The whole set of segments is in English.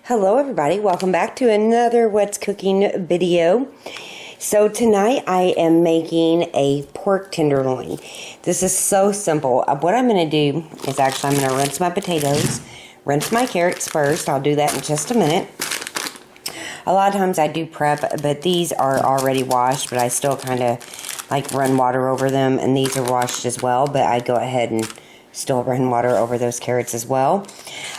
Hello everybody, welcome back to another What's Cooking video. So tonight I am making a pork tenderloin. This is so simple. What I'm going to do is I'm going to rinse my potatoes, rinse my carrots first. I'll do that in just a minute. A lot of times I do prep, but these are already washed, but I still kind of like run water over them, and these are washed as well, but I go ahead and still run water over those carrots as well.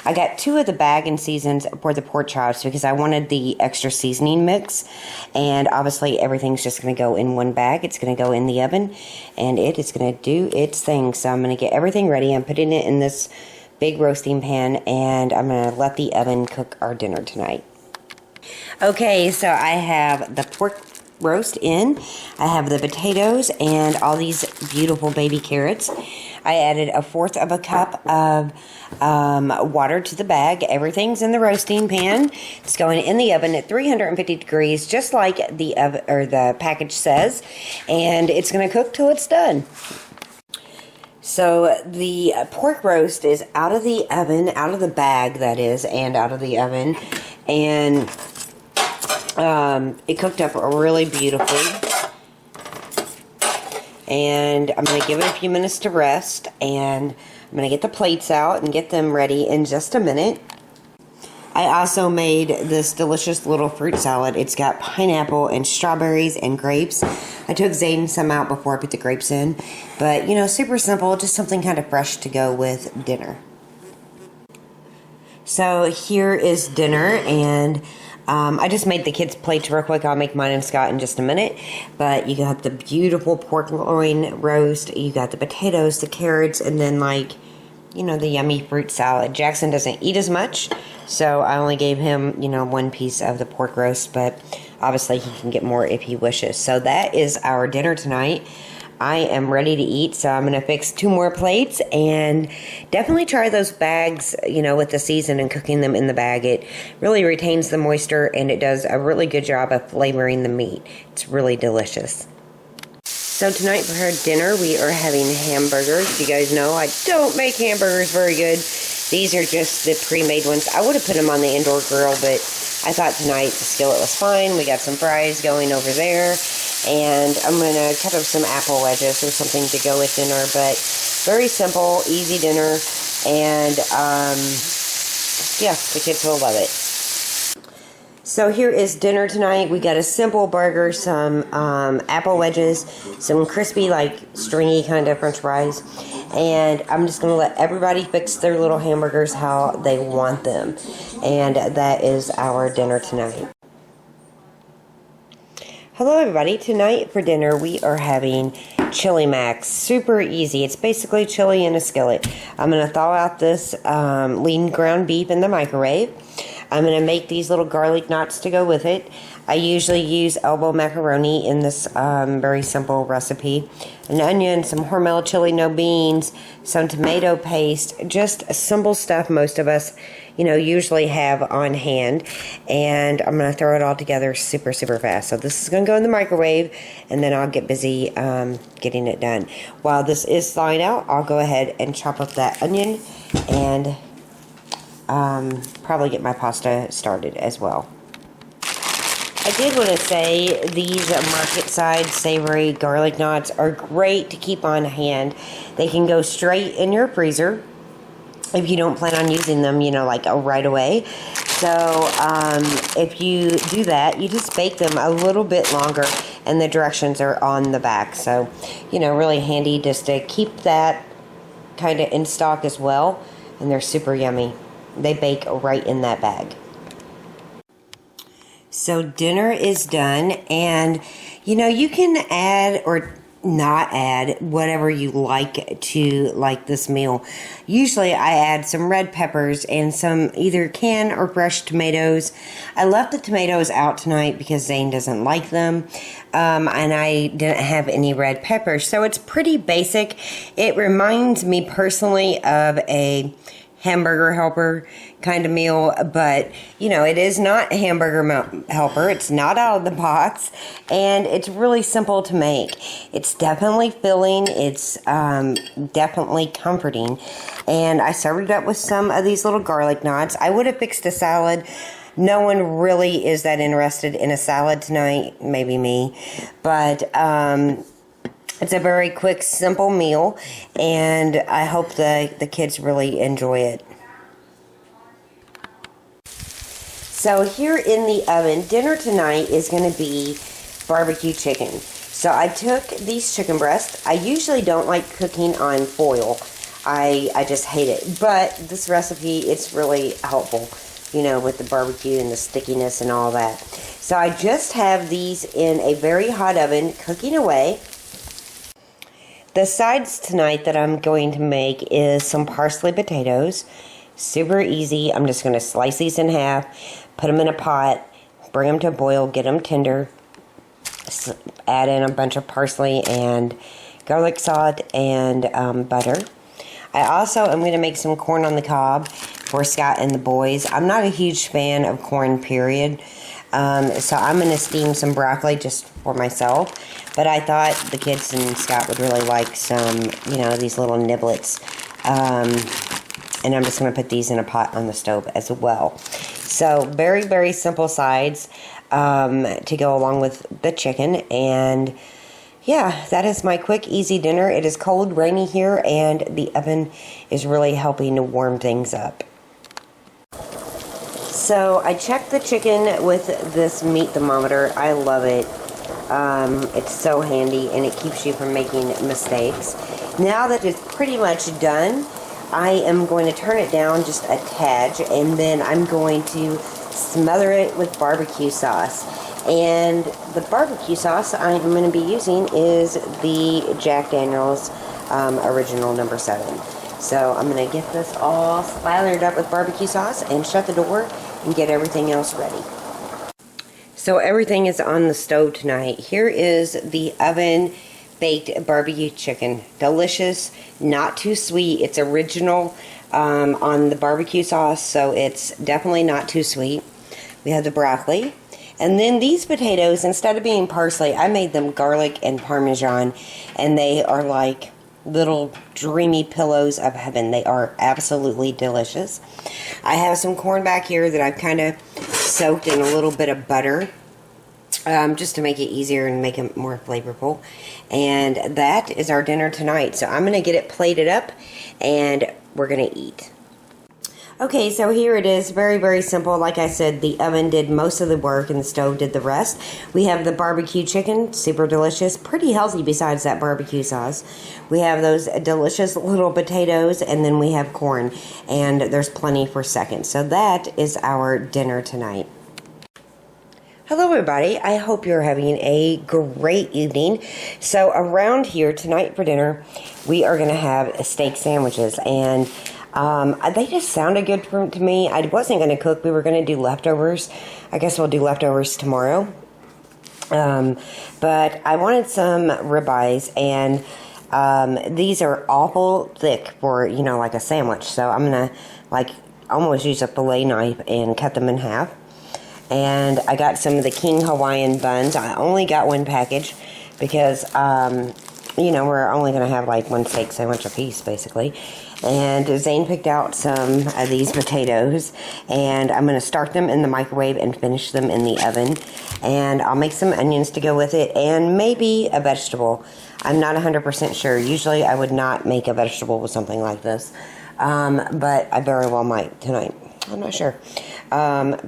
I got 2 of the bag and seasons for the pork chops because I wanted the extra seasoning mix, and obviously everything's just going to go in one bag. It's going to go in the oven and it is going to do its thing. So I'm going to get everything ready. I'm putting it in this big roasting pan, and I'm going to let the oven cook our dinner tonight. Okay, so I have the pork roast in. I have the potatoes and all these beautiful baby carrots. I added 1/4 of a cup of water to the bag. Everything's in the roasting pan. It's going in the oven at 350 degrees, just like the oven, or the package says, and it's going to cook till it's done. So the pork roast is out of the oven, out of the bag that is, and out of the oven, and it cooked up really beautifully. And I'm going to give it a few minutes to rest, and I'm going to get the plates out and get them ready in just a minute. I also made this delicious little fruit salad. It's got pineapple and strawberries and grapes. I took Zayden some out before I put the grapes in, but you know, super simple, just something kind of fresh to go with dinner. So here is dinner, and I just made the kids' plates real quick. I'll make mine and Scott in just a minute. But you got the beautiful pork loin roast. You got the potatoes, the carrots, and then, like, you know, the yummy fruit salad. Jackson doesn't eat as much, so I only gave him, you know, 1 piece of the pork roast. But obviously he can get more if he wishes. So that is our dinner tonight. I am ready to eat, so I'm going to fix 2 more plates, and definitely try those bags, you know, with the season and cooking them in the bag. It really retains the moisture, and it does a really good job of flavoring the meat. It's really delicious. So tonight for our dinner, we are having hamburgers. You guys know I don't make hamburgers very good. These are just the pre-made ones. I would have put them on the indoor grill, but I thought tonight the skillet was fine. We got some fries going over there. And I'm going to cut up some apple wedges or something to go with dinner. But very simple, easy dinner. And, yeah, the kids will love it. So here is dinner tonight. We got a simple burger, some apple wedges, some crispy, like, stringy kind of french fries. And I'm just going to let everybody fix their little hamburgers how they want them. And that is our dinner tonight. Hello everybody, tonight for dinner we are having chili mac. Super easy. It's basically chili in a skillet. I'm going to thaw out this lean ground beef in the microwave. I'm going to make these little garlic knots to go with it. I usually use elbow macaroni in this very simple recipe. An onion, some Hormel chili, no beans, some tomato paste, just simple stuff most of us, you know, usually have on hand. And I'm going to throw it all together super, super fast. So this is going to go in the microwave, and then I'll get busy getting it done. While this is thawing out, I'll go ahead and chop up that onion and probably get my pasta started as well. I did want to say these market side savory garlic knots are great to keep on hand. They can go straight in your freezer if you don't plan on using them, you know, like right away. So if you do that, you just bake them a little bit longer, and the directions are on the back. So, you know, really handy just to keep that kind of in stock as well. And they're super yummy. They bake right in that bag. So dinner is done, and you know, you can add or not add whatever you like to like this meal. Usually I add some red peppers and some either canned or fresh tomatoes. I left the tomatoes out tonight because Zane doesn't like them, and I didn't have any red peppers, so it's pretty basic. It reminds me personally of a hamburger helper kind of meal, but you know, it is not a hamburger helper. It's not out of the box, and it's really simple to make. It's definitely filling. It's definitely comforting, and I served it up with some of these little garlic knots. I would have fixed a salad. No one really is that interested in a salad tonight, maybe me, but it's a very quick, simple meal, and I hope the kids really enjoy it. So here in the oven, dinner tonight is going to be barbecue chicken. So I took these chicken breasts. I usually don't like cooking on foil. I just hate it. But this recipe, it's really helpful, you know, with the barbecue and the stickiness and all that. So I just have these in a very hot oven cooking away. The sides tonight that I'm going to make is some parsley potatoes. Super easy. I'm just going to slice these in half, put them in a pot, bring them to a boil, get them tender, add in a bunch of parsley and garlic salt and butter. I also am going to make some corn on the cob for Scott and the boys. I'm not a huge fan of corn, period. So I'm going to steam some broccoli just for myself. But I thought the kids and Scott would really like some, you know, these little niblets. And I'm just going to put these in a pot on the stove as well. So very, very simple sides to go along with the chicken. And yeah, that is my quick, easy dinner. It is cold, rainy here, and the oven is really helping to warm things up. So I checked the chicken with this meat thermometer. I love it. It's so handy, and it keeps you from making mistakes. Now that it's pretty much done, I am going to turn it down just a tad, and then I'm going to smother it with barbecue sauce. And the barbecue sauce I'm going to be using is the Jack Daniel's original number 7. So I'm going to get this all slathered up with barbecue sauce and shut the door and get everything else ready. So everything is on the stove tonight. Here is the oven baked barbecue chicken. Delicious, not too sweet. It's original on the barbecue sauce, so it's definitely not too sweet. We have the broccoli. And then these potatoes, instead of being parsley, I made them garlic and Parmesan, and they are like little dreamy pillows of heaven. They are absolutely delicious. I have some corn back here that I've kind of soaked in a little bit of butter, just to make it easier and make it more flavorful. And that is our dinner tonight. So I'm going to get it plated up, and we're going to eat. Okay, so here it is. Very, very simple. Like I said, the oven did most of the work and the stove did the rest. We have the barbecue chicken, super delicious, pretty healthy besides that barbecue sauce. We have those delicious little potatoes, and then we have corn, and there's plenty for seconds. So that is our dinner tonight. Hello everybody, I hope you're having a great evening. So around here tonight for dinner, we are going to have steak sandwiches, and they just sounded good to me. I wasn't going to cook. We were going to do leftovers. I guess we'll do leftovers tomorrow. But I wanted some ribeyes, and these are awful thick for, you know, like a sandwich. So I'm going to, like, almost use a fillet knife and cut them in half. And I got some of the King Hawaiian buns. I only got one package because, you know, we're only going to have like one steak sandwich a piece, basically. And Zane picked out some of these potatoes, and I'm going to start them in the microwave and finish them in the oven. And I'll make some onions to go with it, and maybe a vegetable. I'm not 100% sure. Usually I would not make a vegetable with something like this, but I very well might tonight. I'm not sure. But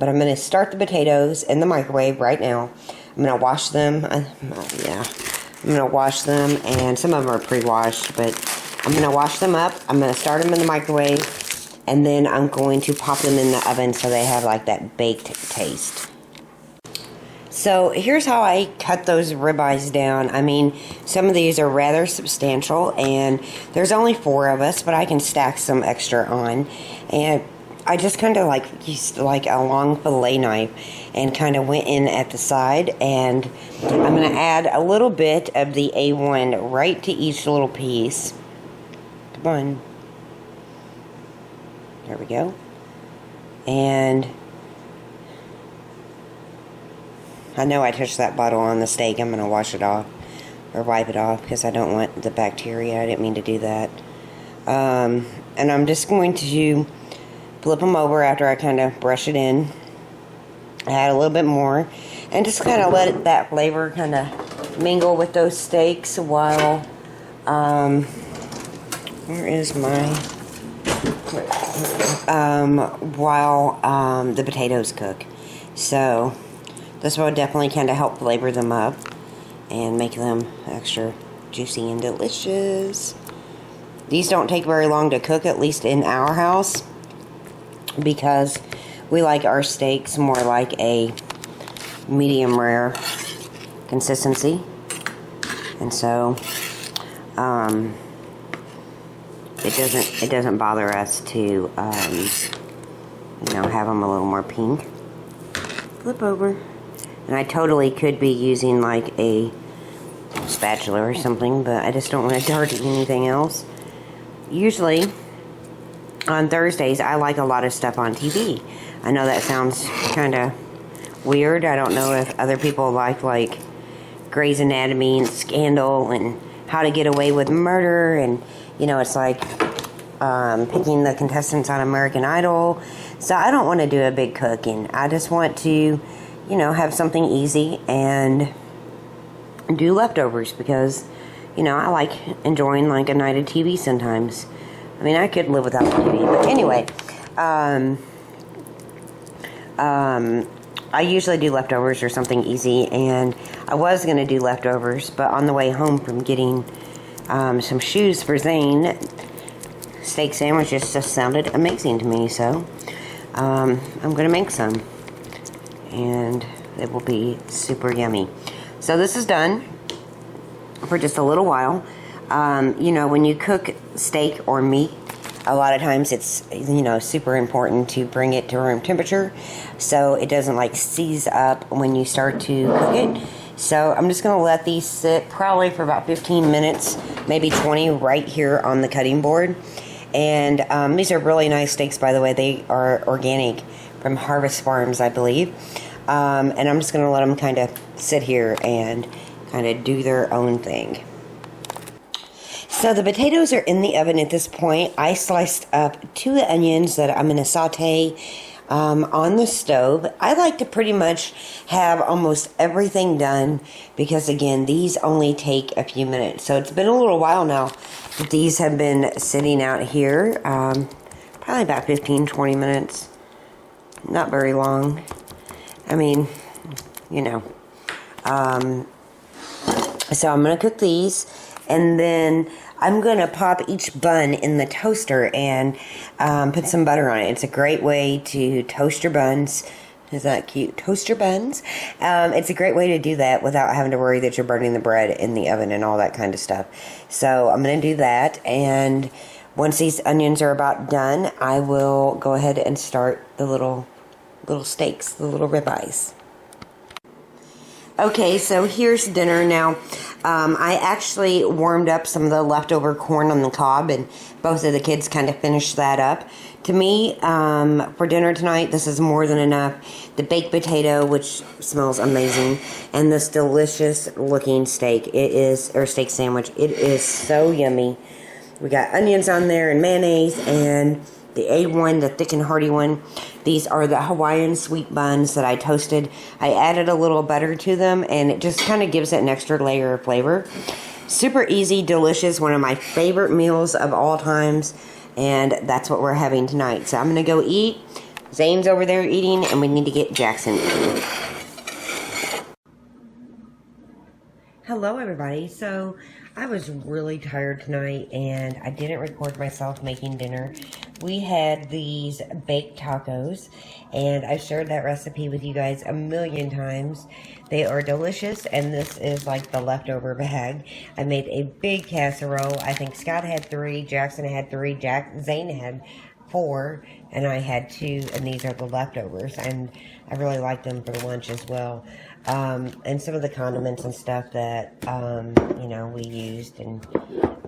I'm going to start the potatoes in the microwave right now. I'm going to wash them. I'm going to wash them, and some of them are pre-washed, but I'm going to wash them up. I'm going to start them in the microwave, and then I'm going to pop them in the oven so they have like that baked taste. So here's how I cut those ribeyes down. I mean, some of these are rather substantial, and there's only 4 of us, but I can stack some extra on. And I just kind of like used like a long fillet knife and kind of went in at the side, and I'm going to add a little bit of the A1 right to each little piece. Come on. There we go. And I know I touched that bottle on the steak. I'm going to wash it off or wipe it off because I don't want the bacteria. I didn't mean to do that. And I'm just going to flip them over after I kind of brush it in. Add a little bit more. And just kind of let that flavor kind of mingle with those steaks while, where is my, while the potatoes cook. So this will definitely kind of help flavor them up and make them extra juicy and delicious. These don't take very long to cook, at least in our house, because we like our steaks more like a medium rare consistency. And so it doesn't bother us to you know, have them a little more pink. Flip over. And I totally could be using like a spatula or something, but I just don't want to dart anything else. Usually on Thursdays I like a lot of stuff on TV. I know that sounds kind of weird. I don't know if other people like Grey's Anatomy and Scandal and How to Get Away with Murder, and you know, it's like picking the contestants on American Idol. So I don't want to do a big cooking. I just want to, you know, have something easy and do leftovers because, you know, I like enjoying like a night of TV sometimes. I mean, I could live without TV, but anyway, I usually do leftovers or something easy, and I was going to do leftovers, but on the way home from getting some shoes for Zane, steak sandwiches just sounded amazing to me, so I'm going to make some, and it will be super yummy. So this is done for just a little while. You know, when you cook steak or meat, a lot of times it's, you know, super important to bring it to room temperature so it doesn't like seize up when you start to cook it. So I'm just going to let these sit probably for about 15 minutes, maybe 20, right here on the cutting board. And these are really nice steaks, by the way. They are organic from Harvest Farms, I believe. And I'm just going to let them kind of sit here and kind of do their own thing. So the potatoes are in the oven at this point. I sliced up 2 onions that I'm going to saute on the stove. I like to pretty much have almost everything done because, again, these only take a few minutes. So it's been a little while now that these have been sitting out here. Probably about 15-20 minutes. Not very long. I mean, you know. So I'm going to cook these, and then I'm going to pop each bun in the toaster and put some butter on it. It's a great way to toast your buns. Is that cute? Toast your buns. It's a great way to do that without having to worry that you're burning the bread in the oven and all that kind of stuff. So I'm going to do that, and once these onions are about done, I will go ahead and start the little steaks, the little ribeyes. Okay, so here's dinner now. I actually warmed up some of the leftover corn on the cob, and both of the kids kind of finished that up. To me, for dinner tonight, this is more than enough. The baked potato, which smells amazing, and this delicious looking steak. Or steak sandwich. It is so yummy. We got onions on there and mayonnaise, and the A1, the thick and hearty one. These are the Hawaiian sweet buns that I toasted. I added a little butter to them, and it just kind of gives it an extra layer of flavor. Super easy, delicious, one of my favorite meals of all times, and that's what we're having tonight. So I'm going to go eat. Zane's over there eating, and we need to get Jackson eating. Hello, everybody. So I was really tired tonight, and I didn't record myself making dinner. We had these baked tacos, and I've shared that recipe with you guys a million times. They are delicious, and this is like the leftover bag. I made a big casserole. I think Scott had 3, Jackson had 3, Zane had 4, and I had 2, and these are the leftovers, and I really like them for lunch as well. And some of the condiments and stuff that, you know, we used, and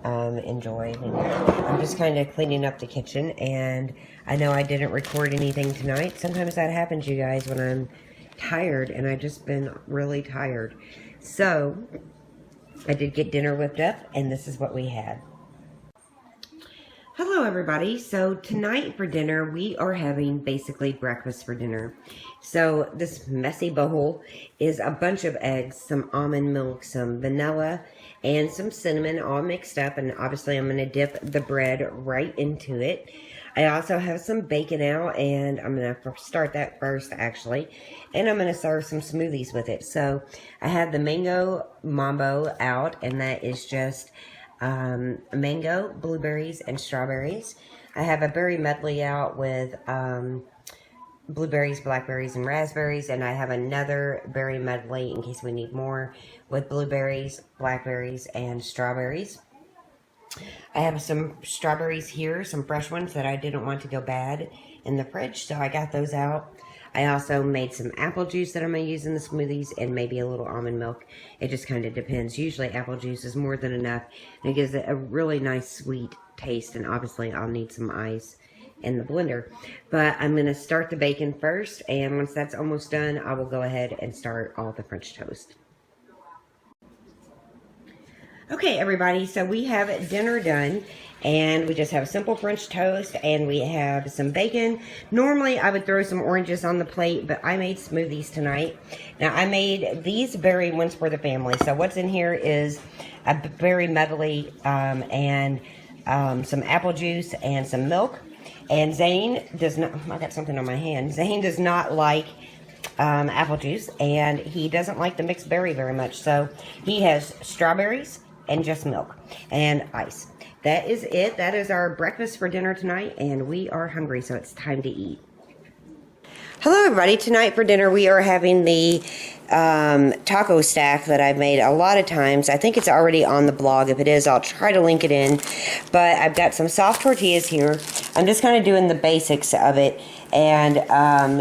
enjoyed. And I'm just kind of cleaning up the kitchen, and I know I didn't record anything tonight. Sometimes that happens, you guys, when I'm tired, and I've just been really tired. So I did get dinner whipped up, and this is what we had. Hello everybody. So tonight for dinner we are having basically breakfast for dinner. So this messy bowl is a bunch of eggs, some almond milk, some vanilla, and some cinnamon all mixed up, and obviously I'm going to dip the bread right into it. I also have some bacon out, and I'm going to start that first actually, and I'm going to serve some smoothies with it. So I have the mango mambo out, and that is just mango, blueberries, and strawberries. I have a berry medley out with blueberries, blackberries, and raspberries, and I have another berry medley in case we need more with blueberries, blackberries, and strawberries. I have some strawberries here, some fresh ones that I didn't want to go bad in the fridge, so I got those out. I also made some apple juice that I'm going to use in the smoothies, and maybe a little almond milk. It just kind of depends. Usually apple juice is more than enough, and it gives it a really nice sweet taste, and obviously I'll need some ice in the blender. But I'm going to start the bacon first, and once that's almost done, I will go ahead and start all the French toast. Okay, everybody, so we have dinner done, and we just have simple French toast, and we have some bacon. Normally, I would throw some oranges on the plate, but I made smoothies tonight. Now, I made these berry ones for the family. So what's in here is a berry medley and some apple juice and some milk. And Zane does not, I got something on my hand. Zane does not like apple juice, and he doesn't like the mixed berry very much. So he has strawberries and just milk and ice. That is it. That is our breakfast for dinner tonight, and we are hungry, so it's time to eat. Hello everybody. Tonight for dinner we are having the taco stack that I've made a lot of times. I think it's already on the blog. If it is, I'll try to link it in. But I've got some soft tortillas here. I'm just kind of doing the basics of it, and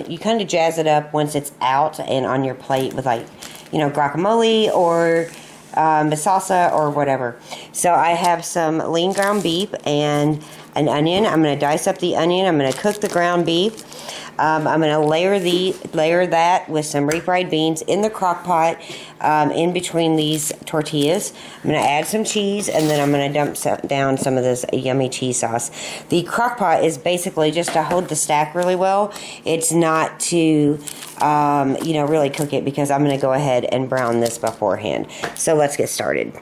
you kind of jazz it up once it's out and on your plate with, like, you know, guacamole or salsa or whatever. So I have some lean ground beef and an onion. I'm going to dice up the onion. I'm going to cook the ground beef. I'm going to layer that with some refried beans in the crock pot in between these tortillas. I'm going to add some cheese, and then I'm going to dump down some of this yummy cheese sauce. The crock pot is basically just to hold the stack really well. It's not to, you know, really cook it, because I'm going to go ahead and brown this beforehand. So let's get started.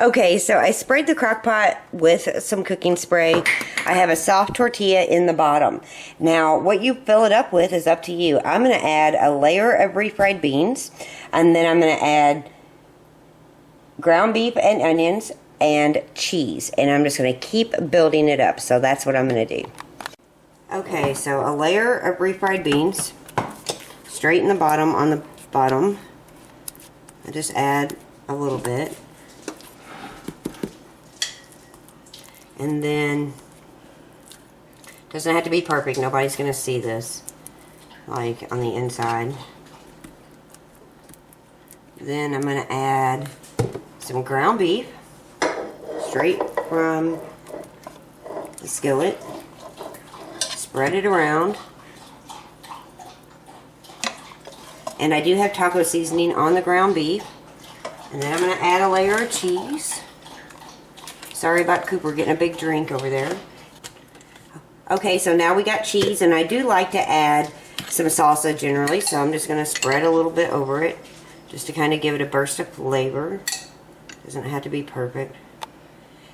Okay, so I sprayed the crock pot with some cooking spray. I have a soft tortilla in the bottom. Now, what you fill it up with is up to you. I'm going to add a layer of refried beans, and then I'm going to add ground beef and onions and cheese, and I'm just going to keep building it up. So that's what I'm going to do. Okay, so a layer of refried beans straight in the bottom on the bottom. I just add a little bit. And then, doesn't have to be perfect. Nobody's going to see this, like, on the inside. Then I'm going to add some ground beef, straight from the skillet. Spread it around. And I do have taco seasoning on the ground beef. And then I'm going to add a layer of cheese. Sorry about Cooper getting a big drink over there. Okay, so now we got cheese, and I do like to add some salsa generally, so I'm just going to spread a little bit over it just to kind of give it a burst of flavor. Doesn't have to be perfect.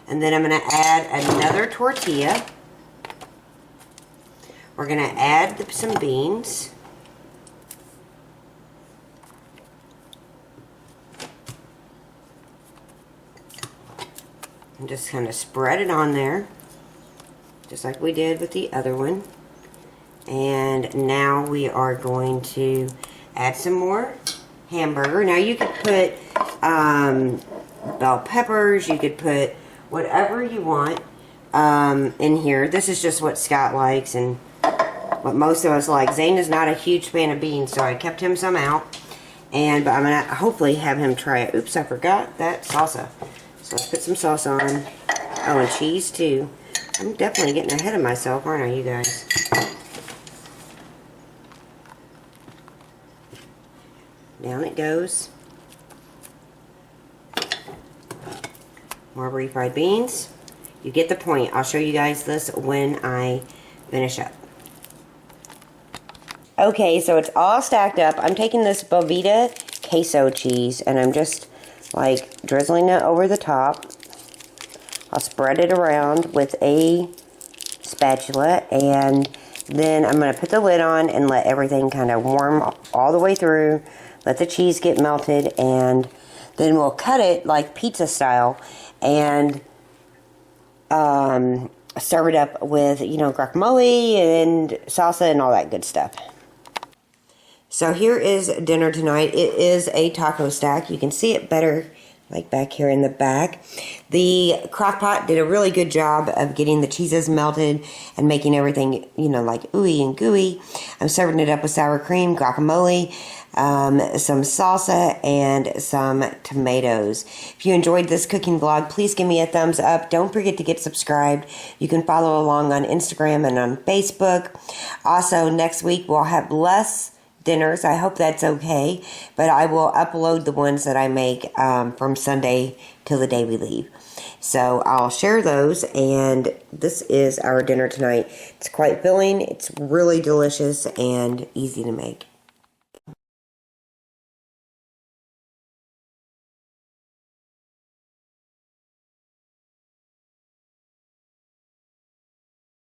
And then I'm going to add another tortilla. We're going to add some beans. And just kind of spread it on there, just like we did with the other one. And now we are going to add some more hamburger. Now you could put bell peppers, you could put whatever you want in here. This is just what Scott likes and what most of us like. Zane is not a huge fan of beans, so I kept him some out. But I'm going to hopefully have him try it. Oops, I forgot that salsa. So let's put some sauce on. Oh, and cheese too. I'm definitely getting ahead of myself, aren't I, you guys? Down it goes. More refried beans. You get the point. I'll show you guys this when I finish up. Okay, so it's all stacked up. I'm taking this Velveeta queso cheese and I'm just like drizzling it over the top. I'll spread it around with a spatula and then I'm going to put the lid on and let everything kind of warm all the way through. Let the cheese get melted and then we'll cut it like pizza style and serve it up with, you know, guacamole and salsa and all that good stuff. So here is dinner tonight. It is a taco stack. You can see it better like back here in the back. The crock pot did a really good job of getting the cheeses melted and making everything, you know, like ooey and gooey. I'm serving it up with sour cream, guacamole, some salsa, and some tomatoes. If you enjoyed this cooking vlog, please give me a thumbs up. Don't forget to get subscribed. You can follow along on Instagram and on Facebook. Also, next week we'll have less dinners. I hope that's okay, but I will upload the ones that I make from Sunday till the day we leave. So I'll share those, and this is our dinner tonight. It's quite filling, it's really delicious, and easy to make.